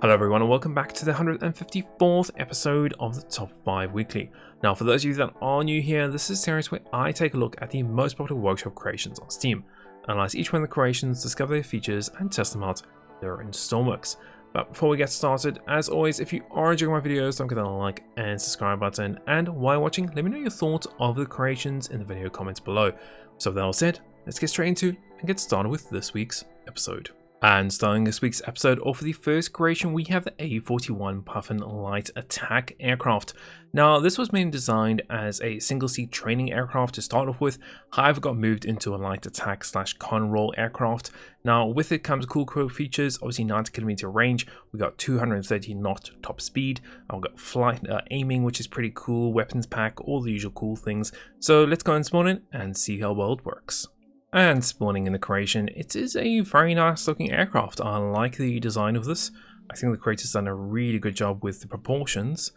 Hello everyone and welcome back to the 154th episode of the Top 5 Weekly. Now for those of you that are new here, this is a series where I take a look at the most popular workshop creations on Steam, analyze each one of the creations, discover their features and test them out there in Stormworks. But before we get started, as always, if you are enjoying my videos, don't forget the like and subscribe button, and while watching, let me know your thoughts of the creations in the video comments below. So with that all said, let's get straight into and get started with this week's episode. And starting this week's episode off with the first creation, we have the A41 Puffin light attack aircraft. Now this was mainly designed as a single seat training aircraft to start off with, however got moved into a light attack / con roll aircraft. Now with it comes cool features, obviously 90 km range, we got 230 knot top speed, and we've got flight aiming, which is pretty cool, weapons pack, all the usual cool things. So let's go and spawn it and see how well it works. And spawning in the creation, it is a very nice looking aircraft. I like the design of this. I think the creator's done a really good job with the proportions.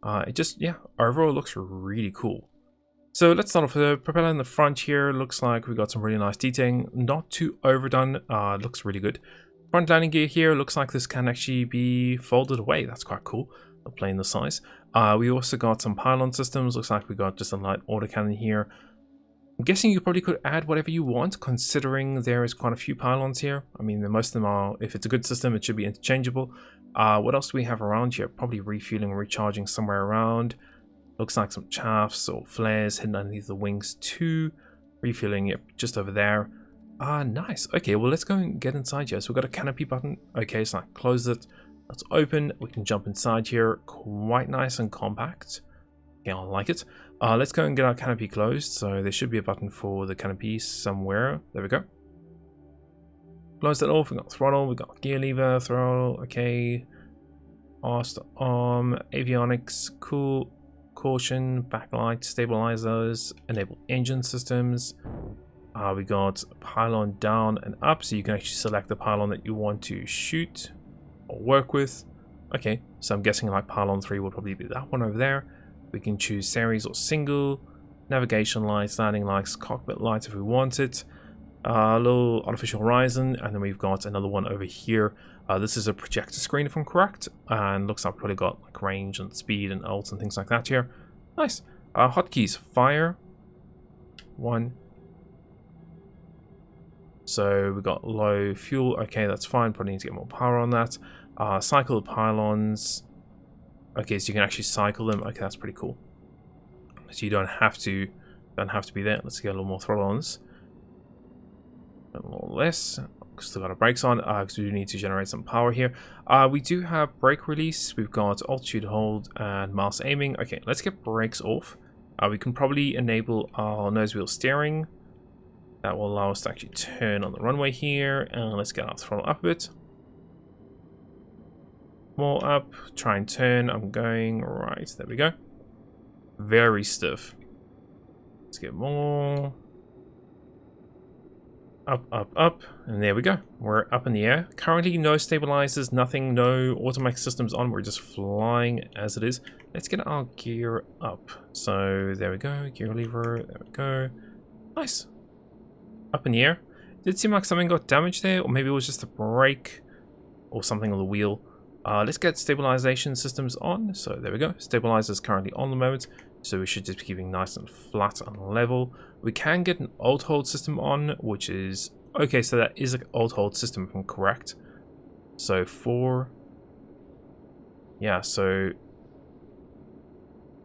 It just, yeah, overall looks really cool. So let's start off with the propeller in the front here. Looks like we got some really nice detailing, not too overdone. Looks really good. Front landing gear here, looks like this can actually be folded away. That's quite cool, playing the size. We also got some pylon systems. Looks like we got just a light autocannon here. I'm guessing you probably could add whatever you want, considering there is quite a few pylons here. I mean, most of them are, if it's a good system, it should be interchangeable. What else do we have around here? Probably refueling and recharging somewhere around. Looks like some chaffs or flares hidden underneath the wings too. Refueling it just over there. Nice. Okay, well, let's go and get inside here. So we've got a canopy button. Okay, so I close it. Let's open. We can jump inside here. Quite nice and compact. Yeah, I like it. Let's go and get our canopy closed. So there should be a button for the canopy somewhere. There we go. Close that off. We've got throttle, we've got gear lever, throttle, okay. Arst arm, avionics, cool, caution, backlight, stabilizers, enable engine systems. We got pylon down and up, so you can actually select the pylon that you want to shoot or work with. Okay, so I'm guessing like pylon 3 will probably be that one over there. We can choose series or single, navigation lights, landing lights, cockpit lights if we want it, a little artificial horizon, and then we've got another one over here. This is a projector screen if I'm correct, and looks like we've probably got like range and speed and ults and things like that here. Nice. Hotkeys, fire, 1. So we got low fuel, okay, that's fine, probably need to get more power on that. Cycle the pylons. Okay, so you can actually cycle them. Okay, that's pretty cool. So you don't have to be there. Let's get a little more throttle on this. A little less. Still got our brakes on because we do need to generate some power here. We do have brake release. We've got altitude hold and mouse aiming. Okay, let's get brakes off. We can probably enable our nose wheel steering. That will allow us to actually turn on the runway here. And let's get our throttle up a bit. More up, try and turn. I'm going right. There we go. Very stiff. Let's get more. Up, up, up. And there we go. We're up in the air. Currently no stabilizers, nothing, no automatic systems on. We're just flying as it is. Let's get our gear up. So there we go. Gear lever. There we go. Nice. Up in the air. Did seem like something got damaged there, or maybe it was just a brake or something on the wheel. Let's get stabilization systems on. So there we go. Stabilizer is currently on the moment, so we should just be keeping nice and flat and level. We can get an alt hold system on, which is okay. So that is an alt hold system if I'm correct. So 4, yeah. So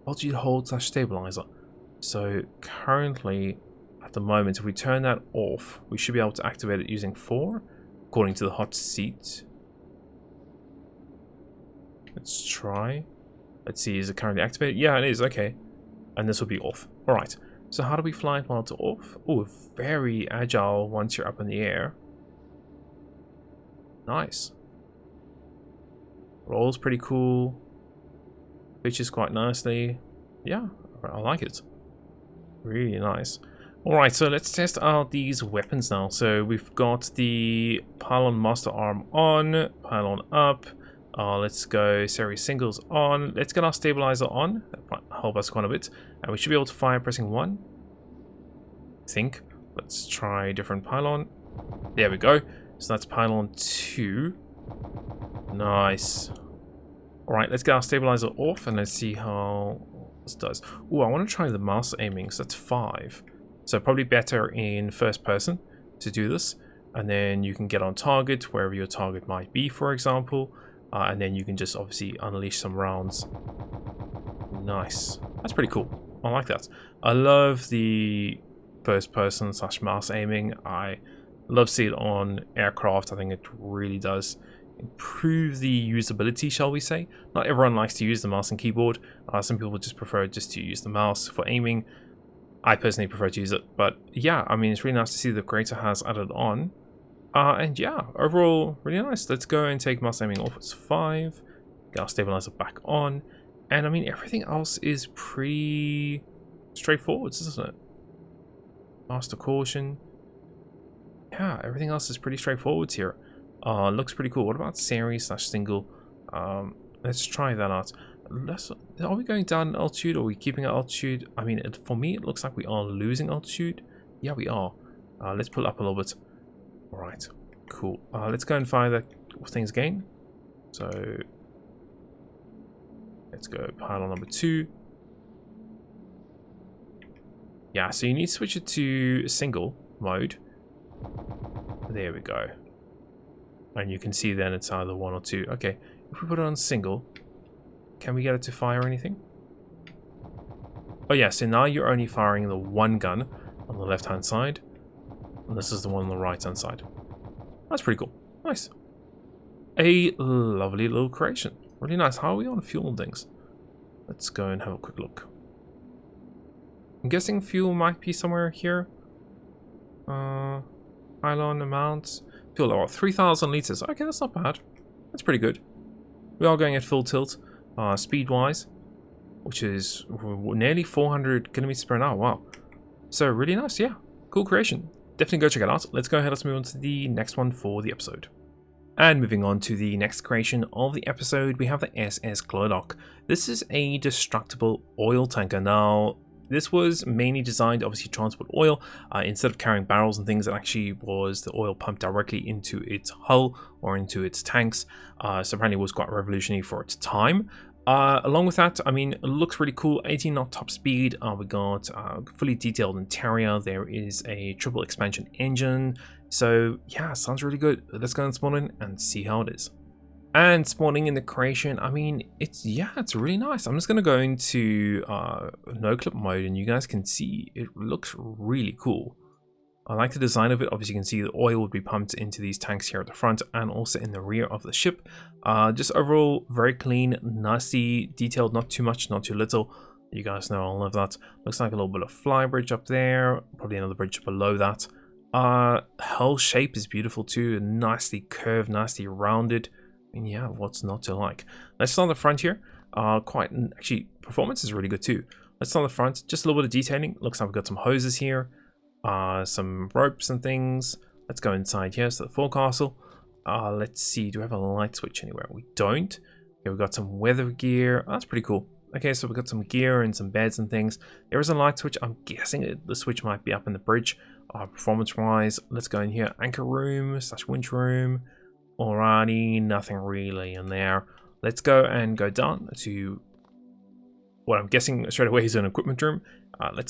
altitude hold / stabilizer. So currently, at the moment, if we turn that off, we should be able to activate it using 4, according to the hot seat. Let's try. Let's see, is it currently activated? Yeah, it is, okay. And this will be off. Alright, so how do we fly it while it's off? Oh, very agile once you're up in the air. Nice. Rolls pretty cool. Pitches quite nicely. Yeah, I like it. Really nice. Alright, so let's test out these weapons now. So we've got the pylon master arm on, pylon up. Let's go series singles on. Let's get our stabilizer on. That might help us quite a bit. And we should be able to fire pressing 1. I think. Let's try different pylon. There we go. So that's pylon 2. Nice. Alright, let's get our stabilizer off and let's see how this does. Oh, I want to try the mouse aiming, so that's 5. So probably better in first person to do this. And then you can get on target, wherever your target might be, for example. And then you can just obviously unleash some rounds. Nice. That's pretty cool. I like that. I love the first person / mouse aiming. I love to see it on aircraft. I think it really does improve the usability, shall we say. Not everyone likes to use the mouse and keyboard. Some people just prefer just to use the mouse for aiming. I personally prefer to use it, but yeah, I mean, it's really nice to see the creator has added on. And yeah, overall, really nice. Let's go and take mouse aiming off. It's 5. Get our stabilizer back on. And I mean, everything else is pretty straightforward, isn't it? Master caution. Yeah, everything else is pretty straightforward here. Looks pretty cool. What about series / single? Let's try that out. Are we going down in altitude or are we keeping at altitude? I mean, for me, it looks like we are losing altitude. Yeah, we are. Let's pull up a little bit. Alright, cool. Let's go and fire the things again. So, let's go pylon number 2. Yeah, so you need to switch it to single mode. There we go. And you can see then it's either 1 or 2. Okay, if we put it on single, can we get it to fire anything? Oh yeah, so now you're only firing the one gun on the left hand side. And this is the one on the right hand side. That's pretty cool. Nice. A lovely little creation. Really nice. How are we on fuel and things? Let's go and have a quick look. I'm guessing fuel might be somewhere here. Pylon amount. Fuel level 3,000 liters. Okay, that's not bad. That's pretty good. We are going at full tilt, speed wise, which is nearly 400 kilometers per hour. Wow. So really nice. Yeah. Cool creation. Definitely go check it out. Let's go ahead. Let's move on to the next one for the episode. And moving on to the next creation of the episode, we have the SS Clodock. This is a destructible oil tanker. Now, this was mainly designed, obviously, to transport oil. Instead of carrying barrels and things, it actually was the oil pumped directly into its hull or into its tanks. So apparently it was quite revolutionary for its time. Along with that, I mean, it looks really cool. 18 knot top speed. We got fully detailed interior. There is a triple expansion engine. So yeah, sounds really good. Let's go and spawn in and see how it is. And spawning in the creation, I mean, it's really nice. I'm just gonna go into no clip mode, and you guys can see it looks really cool. I like the design of it. Obviously, you can see the oil would be pumped into these tanks here at the front and also in the rear of the ship. Just overall, very clean, nicely detailed, not too much, not too little. You guys know all of that. Looks like a little bit of fly bridge up there, probably another bridge below that. Hull shape is beautiful too, nicely curved, nicely rounded. And yeah, what's not to like? Let's start on the front here. Actually, performance is really good too. Let's start on the front, just a little bit of detailing. Looks like we've got some hoses here. Some ropes and things. Let's go inside here, so the forecastle. Let's see, do we have a light switch anywhere? We don't. Okay, we've got some weather gear. That's pretty cool. Okay, so we've got some gear and some beds and things. There is a light switch. I'm guessing the switch might be up in the bridge. Performance-wise, let's go in here. Anchor room / winch room. Alrighty, nothing really in there. Let's go and go down to what I'm guessing straight away is an equipment room.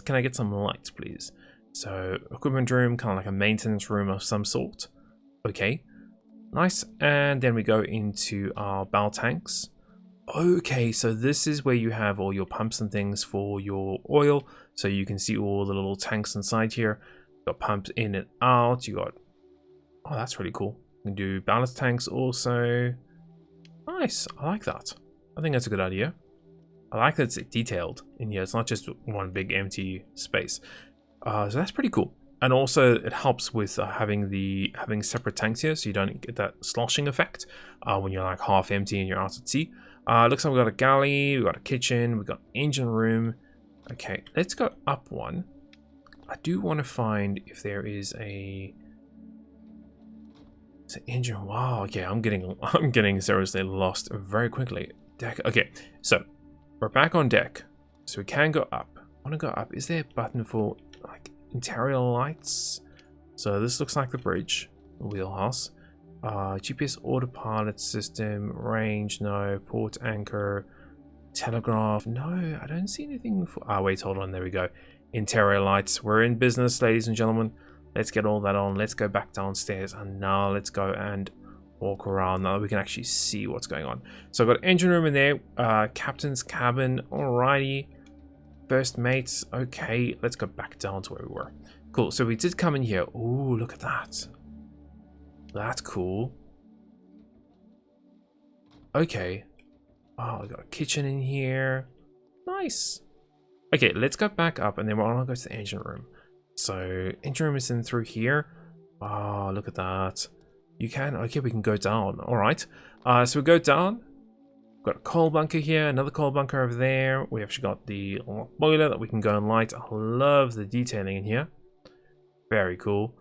Can I get some lights, please? So, equipment room, kind of like a maintenance room of some sort. Okay, nice. And then we go into our bow tanks. Okay, so this is where you have all your pumps and things for your oil. So you can see all the little tanks inside here. You got pumps in and out. You got, oh, that's really cool. You can do ballast tanks also. Nice, I like that. I think that's a good idea. I like that it's detailed in here. It's not just one big empty space. So that's pretty cool. And also it helps with having separate tanks here, so you don't get that sloshing effect when you're like half empty and you're out at sea. Looks like we've got a galley, we've got a kitchen, we've got engine room. Okay, let's go up one. I do want to find if there is a engine. Wow, okay, I'm getting seriously lost very quickly. Deck. Okay, so we're back on deck, so we can go up. I want to go up. Is there a button for like interior lights? So this looks like the bridge, the wheelhouse. GPS autopilot system, range, no, port anchor, telegraph, no, I don't see anything for, wait, hold on, there we go. Interior lights, we're in business, ladies and gentlemen. Let's get all that on. Let's go back downstairs, and now let's go and walk around now that we can actually see what's going on. So I've got engine room in there, captain's cabin, alrighty. First mates, okay, let's go back down to where we were. Cool, so we did come in here. Ooh, look at that. That's cool. Okay. Oh, we got a kitchen in here. Nice. Okay, let's go back up, and then we're gonna go to the engine room. So engine room is in through here. Oh, look at that. You can, okay, we can go down. All right. So we go down. We've got a coal bunker here, another coal bunker over there. We actually got the boiler that we can go and light. I love the detailing in here. Very cool.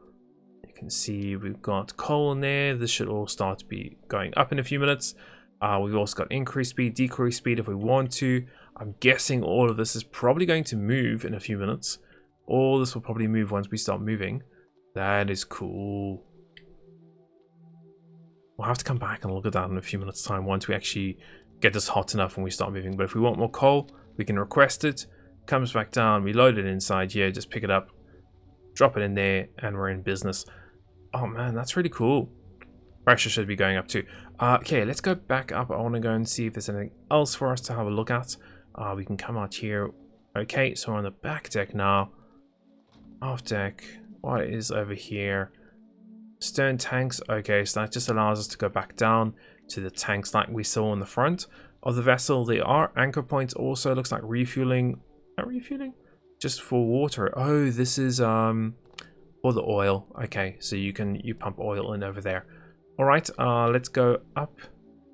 You can see we've got coal in there. This should all start to be going up in a few minutes. We've also got increased speed, decreased speed if we want to. I'm guessing all of this is probably going to move in a few minutes. All this will probably move once we start moving. That is cool. We'll have to come back and look at that in a few minutes time once we actually get this hot enough when we start moving. But if we want more coal, we can request it. Comes back down, we load it inside here, just pick it up, drop it in there, and we're in business. Oh man, that's really cool. Pressure should be going up too. Okay, let's go back up. I want to go and see if there's anything else for us to have a look at. We can come out here. Okay, so we're on the back deck now. Off deck. What is over here? Stern tanks. Okay, so that just allows us to go back down to the tanks like we saw on the front of the vessel. There are anchor points also. Looks like refueling. Not refueling? Just for water. Oh, this is for the oil. Okay, so you pump oil in over there. Alright, let's go up.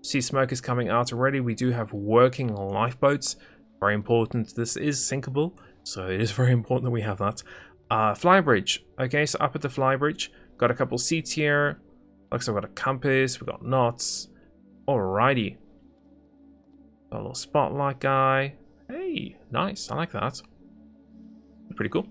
See, smoke is coming out already. We do have working lifeboats. Very important. This is sinkable, so it is very important that we have that. Flybridge. Okay, so up at the flybridge. Got a couple seats here. Looks like we've got a compass. We've got knots. Alrighty. Got a little spotlight guy. Hey, nice. I like that. Pretty cool.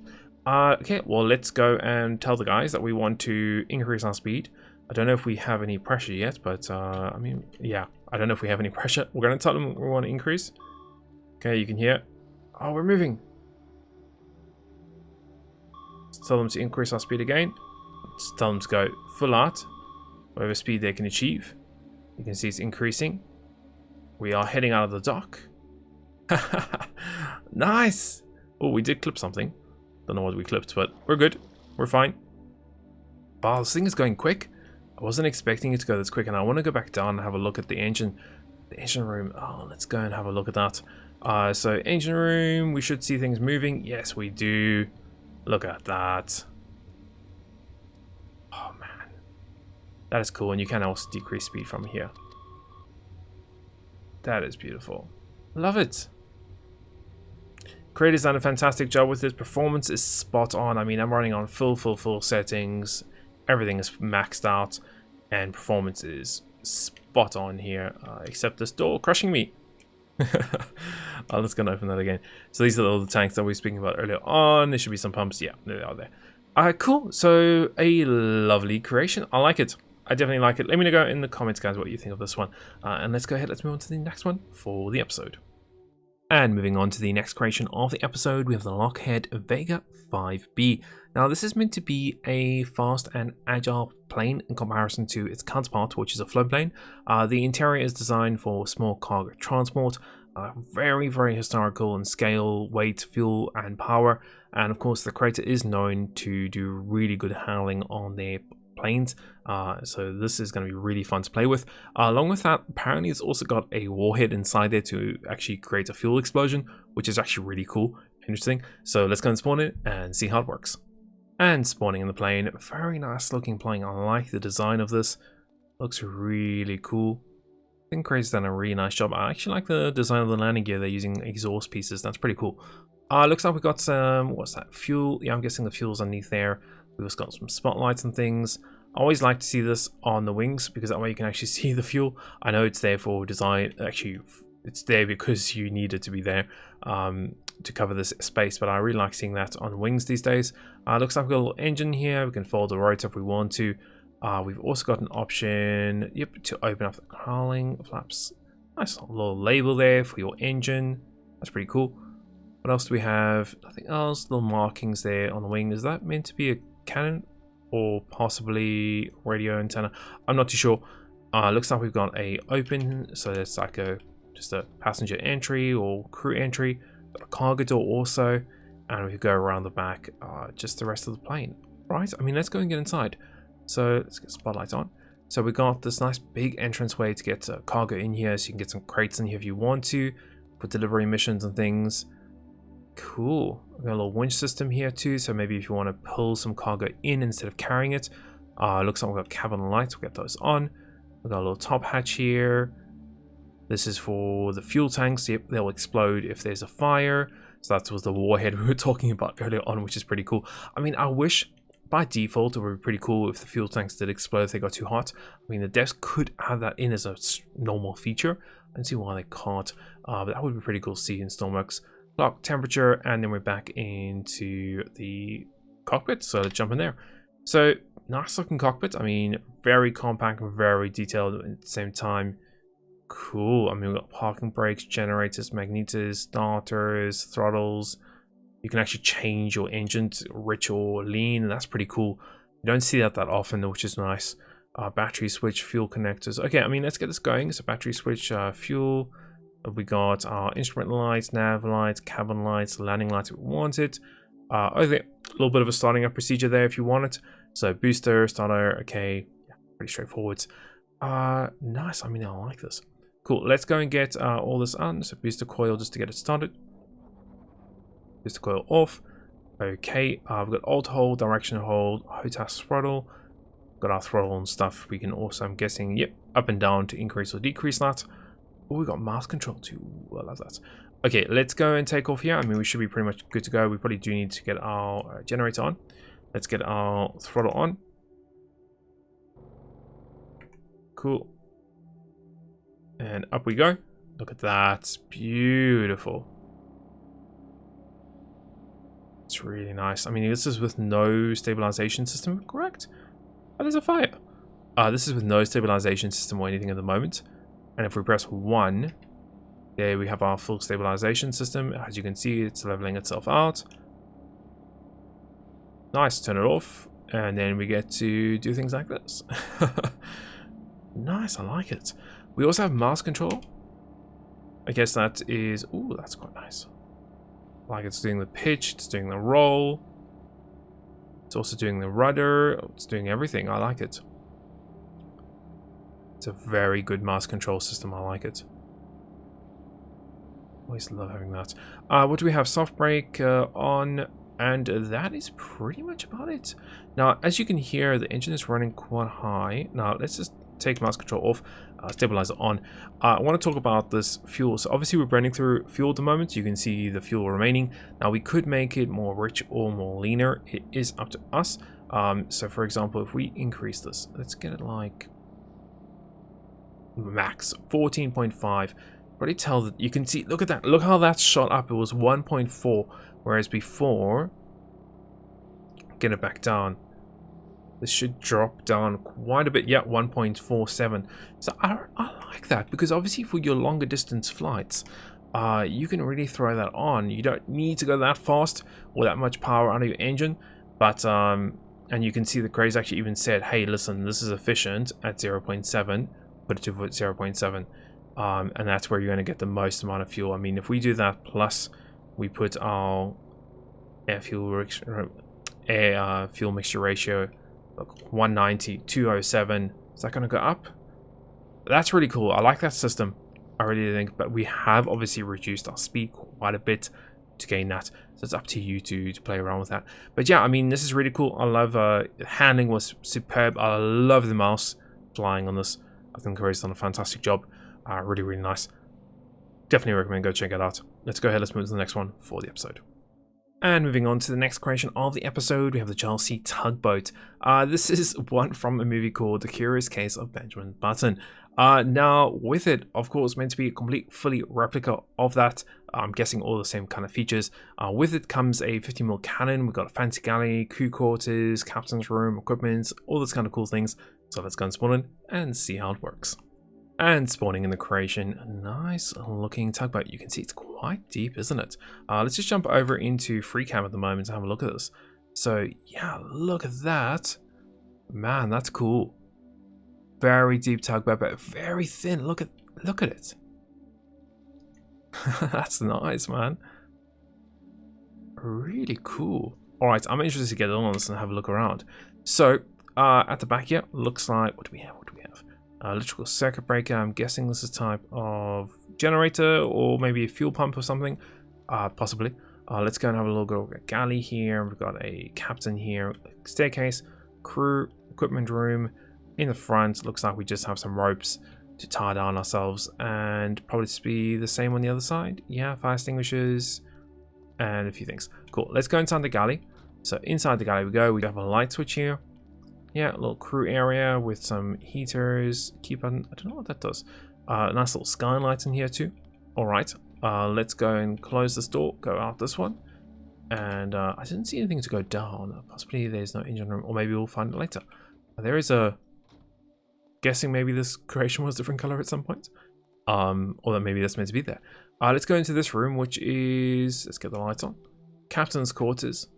Okay, well, let's go and tell the guys that we want to increase our speed. I don't know if we have any pressure yet, but I mean, yeah, I don't know if we have any pressure. We're going to tell them we want to increase. Okay, you can hear. Oh, we're moving. Let's tell them to increase our speed again. Let's tell them to go full out, whatever speed they can achieve. You can see it's increasing. We are heading out of the dock. Nice. Oh, we did clip something. Don't know what we clipped, but we're good. We're fine. Wow, this thing is going quick. I wasn't expecting it to go this quick, and I want to go back down and have a look at the engine room. Oh, let's go and have a look at that. So engine room, we should see things moving. Yes, we do. Look at that. Oh man, that is cool, and you can also decrease speed from here. That is beautiful. Love it. Creator's done a fantastic job with this. Performance is spot on. I mean, I'm running on full settings. Everything is maxed out, and performance is spot on here, except this door crushing me. I'm just gonna open that again. So these are all the tanks that we were speaking about earlier on. There should be some pumps. Yeah, there they are there. Cool. So a lovely creation. I like it. I definitely like it. Let me know in the comments, guys, what you think of this one. And let's go ahead. Let's move on to the next one for the episode. And moving on to the next creation of the episode, we have the Lockheed Vega 5B. Now, this is meant to be a fast and agile plane in comparison to its counterpart, which is a float plane. The interior is designed for small cargo transport, very historical in scale, weight, fuel, and power. And of course, the creator is known to do really good handling on their planes, so this is going to be really fun to play with. Along with that, apparently it's also got a warhead inside there to actually create a fuel explosion, which is actually really cool, interesting. So let's go and spawn it and see how it works. And spawning in the plane, very nice looking plane. I like the design of this, looks really cool. I think Creator's done a really nice job. I actually like the design of the landing gear. They're using exhaust pieces, that's pretty cool. Looks like we got some, what's that, fuel? Yeah, I'm guessing the fuel's underneath there. We've also got some spotlights and things. I always like to see this on the wings because that way you can actually see the fuel. I know it's there for design, actually it's there because you need it to be there to cover this space, but I really like seeing that on wings these days. Looks like we've got a little engine here. We can fold the rotor if we want to. We've also got an option, yep, to open up the cowling flaps. Nice little label there for your engine. That's pretty cool. What else do we have? Nothing else. Little markings there on the wing. Is that meant to be a cannon or possibly radio antenna? I'm not too sure. Looks like we've got a open, so it's like just a passenger entry or crew entry. Got a cargo door also, and we go around the back, just the rest of the plane. Right? I mean, let's go and get inside. So let's get spotlights on. So we got this nice big entranceway to get cargo in here, so you can get some crates in here if you want to, for delivery missions and things. Cool. We've got a little winch system here too, so maybe if you want to pull some cargo in instead of carrying it. Looks like we've got cabin lights, we'll get those on. We've got a little top hatch here. This is for the fuel tanks. Yep, they'll explode if there's a fire. So that was the warhead we were talking about earlier on, which is pretty cool. I mean, I wish by default it would be pretty cool if the fuel tanks did explode if they got too hot. I mean, the devs could have that in as a normal feature. I don't see why they can't, but that would be pretty cool to see in Stormworks. Lock temperature, and then we're back into the cockpit, so let's jump in there. So nice looking cockpit. I mean, very compact, very detailed at the same time. Cool. I mean, we've got parking brakes, generators, magnetors, starters, throttles. You can actually change your engine to rich or lean, and that's pretty cool. You don't see that often, which is nice. Battery switch, fuel connectors. Okay, I mean, let's get this going. So battery switch, fuel. We got our instrument lights, nav lights, cabin lights, landing lights if we want it. Okay, a little bit of a starting up procedure there if you want it. So booster, starter, okay, yeah, pretty straightforward. Nice, I mean, I like this. Cool, let's go and get all this on. So booster coil just to get it started. Booster coil off. Okay, we've got alt hold, direction hold, HOTAS throttle. Got our throttle and stuff. We can also, I'm guessing, yep, up and down to increase or decrease that. Oh, we got mouse control too. I love that. Okay, let's go and take off here. I mean, we should be pretty much good to go. We probably do need to get our generator on. Let's get our throttle on. Cool. And up we go. Look at that. Beautiful. It's really nice. I mean, this is with no stabilization system, correct? Oh, there's a fire. This is with no stabilization system or anything at the moment. And if we press 1, there we have our full stabilization system. As you can see, it's leveling itself out. Nice, turn it off. And then we get to do things like this. Nice, I like it. We also have mouse control. I guess that is, ooh, that's quite nice. Like it's doing the pitch, it's doing the roll. It's also doing the rudder. It's doing everything. I like it. It's a very good mouse control system. I like it. Always love having that. What do we have? Soft brake on, and that is pretty much about it. Now, as you can hear, the engine is running quite high. Now, let's just take mouse control off, stabilizer on. I want to talk about this fuel. So obviously we're burning through fuel at the moment. You can see the fuel remaining. Now, we could make it more rich or more leaner. It is up to us. So for example, if we increase this, let's get it like max 14.5. Already tell that you can see, look at that, look how that's shot up. It was 1.4, whereas before, get it back down, this should drop down quite a bit. Yeah, 1.47. So I like that, because obviously for your longer distance flights, you can really throw that on. You don't need to go that fast or that much power out of your engine, but and you can see the Craze actually even said, hey, listen, this is efficient at 0.7. Put it to 0.7, and that's where you're going to get the most amount of fuel. I mean, if we do that plus we put our fuel mixture ratio, look, 190, 207, is that going to go up? That's really cool. I like that system. I really think, but we have obviously reduced our speed quite a bit to gain that, so it's up to you to play around with that. But yeah, I mean, this is really cool. I love handling was superb. I love the mouse flying on this. I think Craig's done a fantastic job. Really, really nice. Definitely recommend go check it out. Let's go ahead, let's move to the next one for the episode. And moving on to the next creation of the episode, we have the Jersey Tugboat. This is one from a movie called The Curious Case of Benjamin Button. Now, with it, of course, meant to be a complete, fully replica of that. I'm guessing all the same kind of features. With it comes a 50mm cannon. We've got a fancy galley, crew quarters, captain's room, equipment, all those kind of cool things. So let's go and spawn in and see how it works. And spawning in the creation, a nice looking tugboat. You can see it's quite deep, isn't it? Let's just jump over into free cam at the moment to have a look at this. So yeah, look at that. Man, that's cool. Very deep tugboat, but very thin. Look at it. That's nice, man. Really cool. All right, I'm interested to get on this and have a look around. So at the back here, looks like, what do we have? Electrical circuit breaker. I'm guessing this is type of generator or maybe a fuel pump or something. Possibly. Let's go and have a look at a galley here. We've got a captain here, staircase, crew, equipment room. In the front, looks like we just have some ropes to tie down ourselves, and probably to be the same on the other side. Yeah, fire extinguishers and a few things. Cool. Let's go inside the galley. So inside the galley we go. We have a light switch here. Yeah, a little crew area with some heaters. Key button. I don't know what that does. Nice little skylight in here too. All right. Let's go and close this door. Go out this one. And I didn't see anything to go down. Possibly there's no engine room, or maybe we'll find it later. There is a. Guessing maybe this creation was a different color at some point, or that maybe that's meant to be there. Let's go into this room, which is, let's get the lights on. Captain's quarters.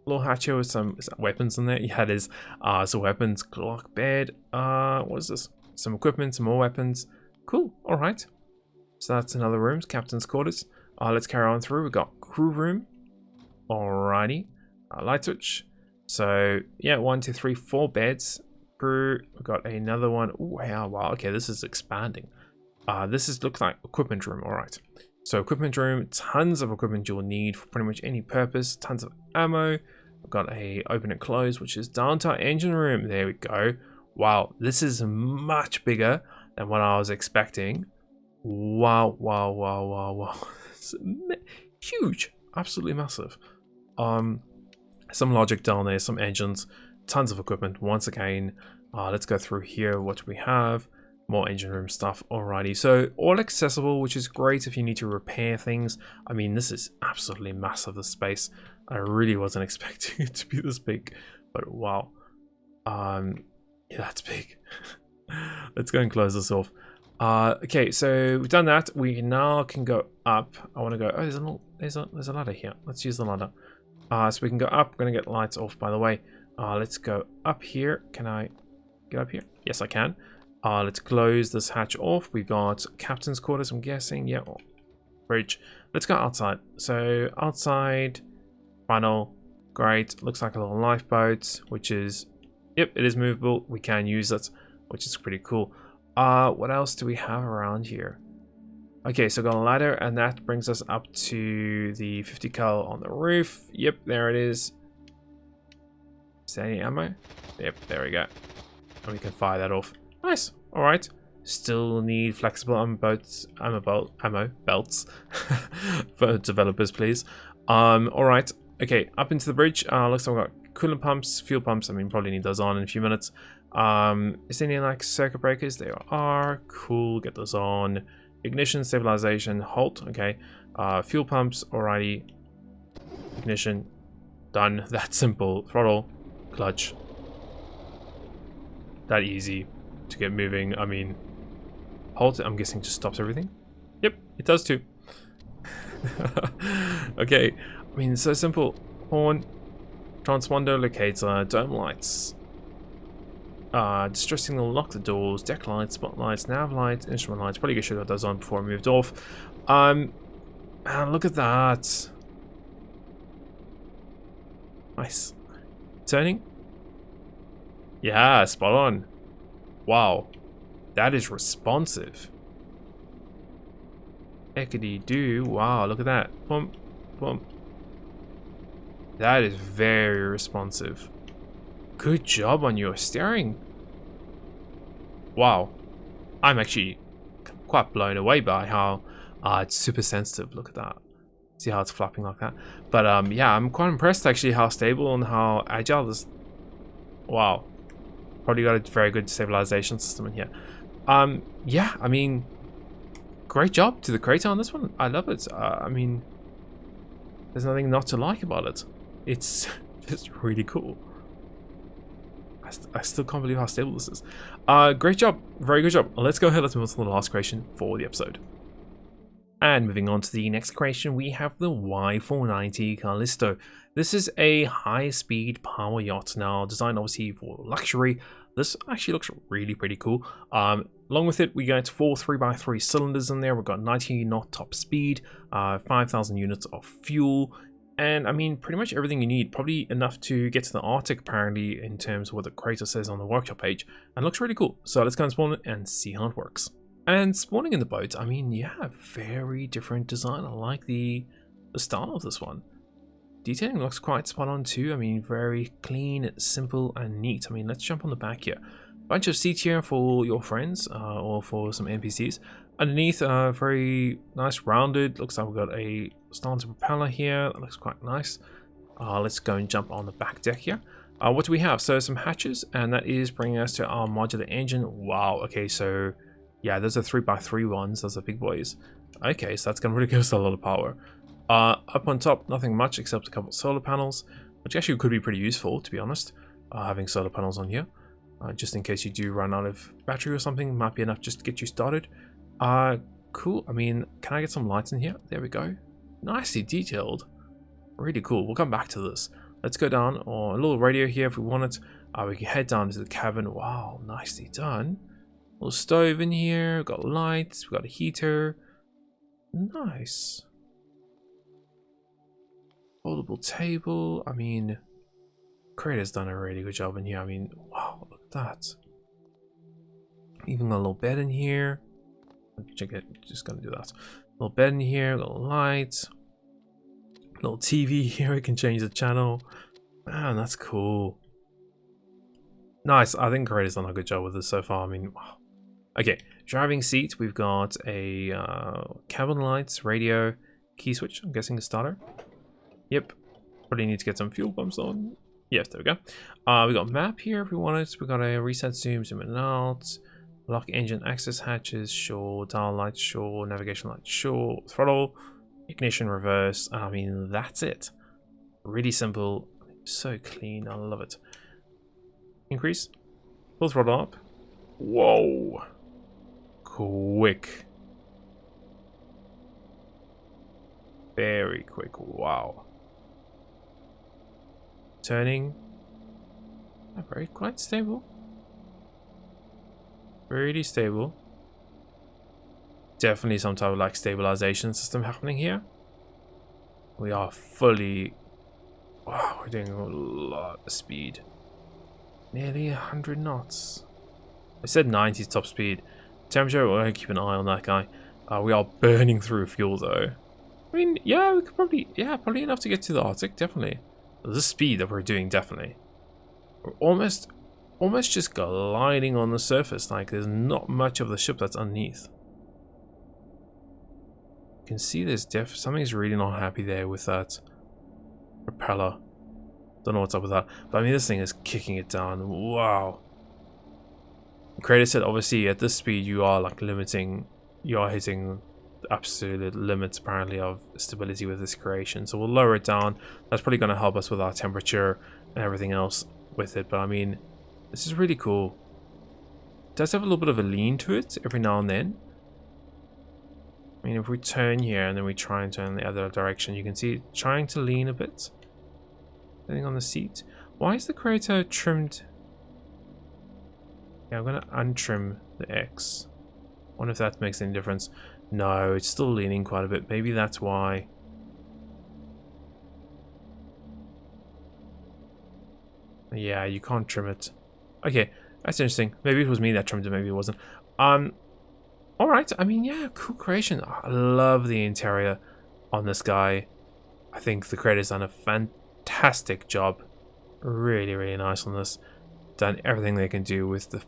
Little hatch here with some, is that weapons in there? Yeah, it is. So weapons, clock, bed. What is this? Some equipment, some more weapons. Cool. All right. So that's another room. Captain's quarters. Let's carry on through. We've got crew room. Alrighty. Light switch. So yeah, 1, 2, 3, 4 beds. Crew. We've got another one. Ooh, wow. Okay, this is expanding. This is looks like equipment room. All right. So equipment room, tons of equipment you'll need for pretty much any purpose. Tons of ammo. We've got a open and close, which is down to our engine room. There we go. Wow, this is much bigger than what I was expecting. Wow. It's huge, absolutely massive. Some logic down there, some engines, tons of equipment. Once again, let's go through here. What do we have? More engine room stuff. Alrighty, so all accessible, which is great if you need to repair things. I mean, this is absolutely massive, the space. I really wasn't expecting it to be this big, but wow. Yeah, that's big. Let's go and close this off. Okay, so we've done that. We now can go up. I want to go. Oh, there's a ladder here. Let's use the ladder. So we can go up. We're gonna get lights off, by the way. Let's go up here. Can I get up here? Yes, I can. Let's close this hatch off. We got captain's quarters, I'm guessing. Yeah, bridge. Let's go outside. So outside, funnel, great. Looks like a little lifeboat, which is, yep, it is movable. We can use it, which is pretty cool. What else do we have around here? Okay, so got a ladder, and that brings us up to the 50 cal on the roof. Yep, there it is. Is there any ammo? Yep, there we go. And we can fire that off. Nice. All right. Still need flexible ammo belts for developers, please. All right. Okay, up into the bridge. Looks like we've got coolant pumps, fuel pumps. I mean, probably need those on in a few minutes. Is there any like circuit breakers? There are. Cool. Get those on. Ignition, stabilization, halt. Okay. Fuel pumps. Alrighty. Ignition. Done. That simple. Throttle. Clutch. That easy to get moving. I mean, halt, I'm guessing just stops everything. Yep, it does too. Okay, I mean, it's so simple. Horn, transponder, locator, dome lights, distress signal, lock the doors, deck lights, spotlights, nav lights, instrument lights. Probably should have those on before I moved off. And look at that. Nice. Turning. Yeah, spot on. Wow, that is responsive. Heckity-doo. Wow, look at that. Pump, pump. That is very responsive. Good job on your steering. Wow. I'm actually quite blown away by how it's super sensitive. Look at that. See how it's flapping like that? But yeah, I'm quite impressed actually how stable and how agile this. Wow. Probably got a very good stabilization system in here. Yeah, I mean, great job to the creator on this one. I love it. I mean, there's nothing not to like about it. It's just really cool. I still can't believe how stable this is. Great job. Very good job. Let's go ahead. Let's move on to the last creation for the episode. And moving on to the next creation, we have the Y490 Callisto. This is a high-speed power yacht now, designed obviously for luxury. This actually looks really pretty cool. Along with it, we get 4 3x3 cylinders in there. We've got 90 knot top speed, 5,000 units of fuel, and I mean pretty much everything you need. Probably enough to get to the Arctic apparently in terms of what the creator says on the workshop page, and looks really cool. So let's go and spawn it and see how it works. And spawning in the boat, I mean, yeah, very different design. I like the style of this one. Detailing looks quite spot on too. I mean, very clean, simple, and neat. I mean, let's jump on the back here. Bunch of seats here for your friends or for some NPCs. Underneath, very nice rounded. Looks like we've got a starter propeller here. That looks quite nice. Let's go and jump on the back deck here. What do we have? So some hatches, and that is bringing us to our modular engine. Wow. Okay, so yeah, those are 3x3 ones. Those are big boys. Okay, so that's gonna really give us a lot of power. Up on top, nothing much except a couple of solar panels, which actually could be pretty useful, to be honest. Having solar panels on here, just in case you do run out of battery or something, might be enough just to get you started. Cool. I mean, can I get some lights in here? There we go. Nicely detailed. Really cool. We'll come back to this. Let's go down, or a little radio here if we want it. We can head down to the cabin. Wow, nicely done. Little stove in here. We've got lights. We've got a heater. Nice. Foldable table. I mean, creator's done a really good job in here. I mean, wow, look at that. Even got a little bed in here. Check it. Just gonna do that. Little bed in here. Little lights. Little TV here. We can change the channel. Man, that's cool. Nice. I think creator's done a good job with this so far. I mean, wow. Okay, driving seat. We've got a cabin lights, radio, key switch. I'm guessing a starter. Yep. Probably need to get some fuel pumps on. Yes, there we go. We got map here if we want it. We got a reset zoom in and out. Lock engine access hatches, sure. Dial lights, sure. Navigation lights, sure. Throttle, ignition, reverse. I mean, that's it. Really simple. So clean. I love it. Increase. Full throttle up. Whoa. Quick. Very quick. Wow. Turning. Very quite stable. Really stable. Definitely some type of like stabilization system happening here. We are fully. Wow, we're doing a lot of speed. Nearly 100 knots. I said 90 top speed. Temperature, we're going to keep an eye on that guy. We are burning through fuel though. I mean, yeah, we could probably, probably enough to get to the Arctic, definitely. The speed that we're doing, definitely. We're almost just gliding on the surface, like there's not much of the ship that's underneath. You can see there's something's really not happy there with that propeller. Don't know what's up with that, but I mean, this thing is kicking it down. Wow. The creator said obviously at this speed you are like hitting the absolute limits apparently of stability with this creation, so we'll lower it down. That's probably going to help us with our temperature and everything else with it, but I mean, this is really cool. It does have a little bit of a lean to it every now and then. I mean, if we turn here and then we try and turn the other direction, you can see it trying to lean a bit. Anything on the seat. Why is the creator trimmed? Yeah, I'm going to untrim the X. Wonder if that makes any difference. No, it's still leaning quite a bit. Maybe that's why. Yeah, you can't trim it. Okay, that's interesting. Maybe it was me that trimmed it, maybe it wasn't. Alright, I mean, yeah, cool creation. I love the interior on this guy. I think the creator's done a fantastic job. Really, really nice on this. Done everything they can do with the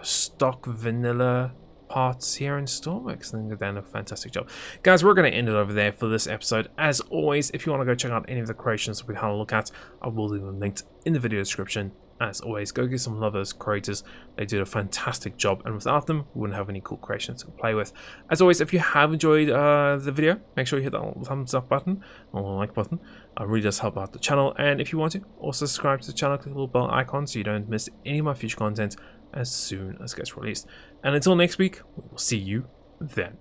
stock vanilla parts here in Stormworks. I think they've done a fantastic job. Guys, we're going to end it over there for this episode. As always, if you want to go check out any of the creations we had a look at, I will leave them linked in the video description. as always, go give some love those creators. They did a fantastic job, and without them, we wouldn't have any cool creations to play with. As always, if you have enjoyed the video, make sure you hit that thumbs up button or like button. It really does help out the channel. And if you want to, also subscribe to the channel, click the little bell icon so you don't miss any of my future content as soon as it gets released. And until next week, we will see you then.